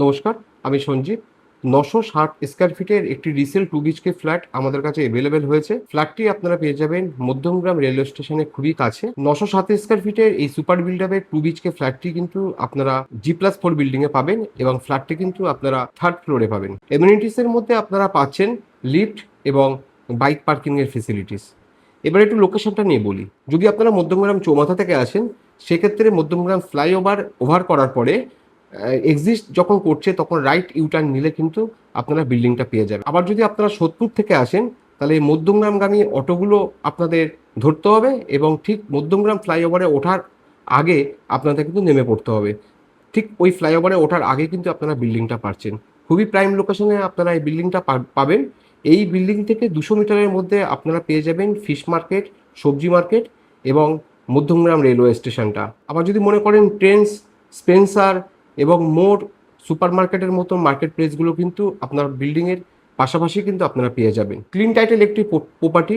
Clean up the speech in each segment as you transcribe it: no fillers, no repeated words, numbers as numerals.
নমস্কার, আমি সঞ্জীব। ৯৬০ স্কয়ার ফিটের একটি রিসেল 2 বিএইচকে ফ্ল্যাট আমাদের কাছে এভেলেবেল হয়েছে। ফ্ল্যাটটি আপনারা পেয়ে যাবেন মধ্যমগ্রাম রেলওয়ে স্টেশনের খুবই কাছে। ৯০৭ স্কয়ার ফিটের এই সুপার বিল্ড আপের 2 বিএইচকে ফ্ল্যাটটি কিন্তু আপনারা G+4 বিল্ডিং এ পাবেন এবং ফ্ল্যাটটি কিন্তু আপনারা 3rd ফ্লোরে পাবেন। এমনিটিস এর মধ্যে আপনারা পাচ্ছেন লিফট এবং বাইক পার্কিং এর ফেসিলিটিস। এবার একটু লোকেশনটা নিয়ে বলি। যদি আপনারা মধ্যমগ্রাম চৌমাথা থেকে আসেন, সেক্ষেত্রে মধ্যমগ্রাম ফ্লাইওভার ওভার করার পরে এক্সিস্ট যখন করছে তখন রাইট ইউটার্ন নিলে কিন্তু আপনারা বিল্ডিংটা পেয়ে যাবেন। আবার যদি আপনারা সোদপুর থেকে আসেন, তাহলে এই মধ্যমগ্রামগামী অটোগুলো আপনাদের ধরতে হবে এবং ঠিক মধ্যমগ্রাম ফ্লাইওভারে ওঠার আগে আপনাদের কিন্তু নেমে পড়তে হবে। ঠিক ওই ফ্লাইওভারে ওঠার আগে কিন্তু আপনারা বিল্ডিংটা পাচ্ছেন। খুবই প্রাইম লোকেশনে আপনারা এই বিল্ডিংটা পাবেন। এই বিল্ডিং থেকে 200 মিটারের মধ্যে আপনারা পেয়ে যাবেন ফিশ মার্কেট, সবজি মার্কেট এবং মধ্যমগ্রাম রেলওয়ে স্টেশনটা। আবার যদি মনে করেন ট্রেন্ডস, স্পেন্সার এবং মোর সুপার মার্কেটের মতো মার্কেট প্লেসগুলো কিন্তু আপনার বিল্ডিংয়ের পাশাপাশি কিন্তু আপনারা পেয়ে যাবেন। ক্লিন টাইটেল একটি প্রপার্টি,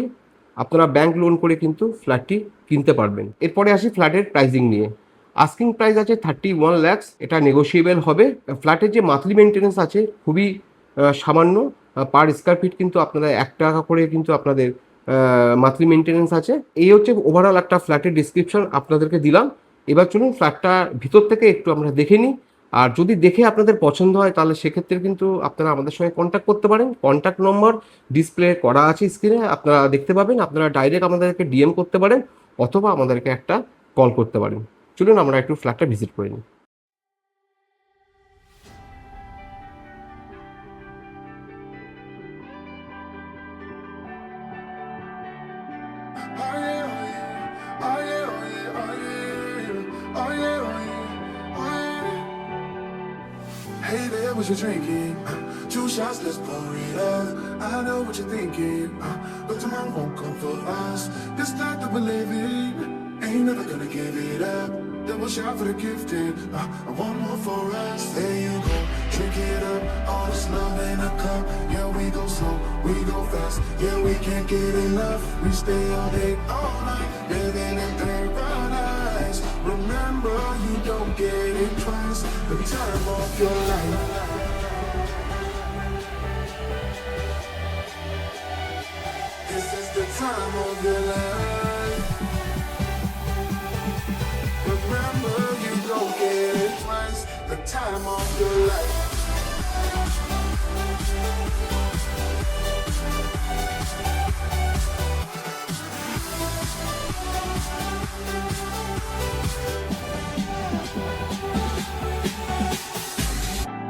আপনারা ব্যাংক লোন করে কিন্তু ফ্ল্যাটটি কিনতে পারবেন। এরপরে আসি ফ্ল্যাটের প্রাইজিং নিয়ে। আস্কিং প্রাইস আছে 31 lakhs, এটা নেগোশিয়েবল হবে। ফ্ল্যাটের যে মান্থলি মেনটেন্যান্স আছে খুবই সামান্য, পার স্কয়ার ফিট কিন্তু আপনারা 1 টাকা করে কিন্তু আপনাদের মান্থলি মেনটেন্যান্স আছে। এই হচ্ছে ওভারঅল একটা ফ্ল্যাটের ডিসক্রিপশন আপনাদেরকে দিলাম। এবার চলুন ফ্ল্যাটটা ভিতর থেকে একটু আমরা দেখে নিই। আর যদি দেখে আপনাদের পছন্দ হয় তাহলে সেক্ষেত্রে কিন্তু আপনারা আমাদের সঙ্গে কন্ট্যাক্ট করতে পারেন। কন্ট্যাক্ট নম্বর ডিসপ্লে করা আছে স্ক্রিনে, আপনারা দেখতে পাবেন। আপনারা ডাইরেক্ট আমাদেরকে ডিএম করতে পারেন অথবা আমাদেরকে একটা কল করতে পারেন। চলুন আমরা একটু ফ্ল্যাটটা ভিজিট করে নিই। Hey there, what you drinking? Two shots, let's pour it up. I know what you're thinking, but tomorrow won't come for us. This life that we're living, ain't never gonna give it up. Double shot for the gifted, and one more for us. There you go, drink it up, all this love in a cup. Yeah, we go slow, we go fast. Yeah, we can't get enough. We stay all day, all night, living in paradise. Remember, you don't get it twice. The time of your life. This is the time of your life. Remember, you don't get it twice. The time of your life.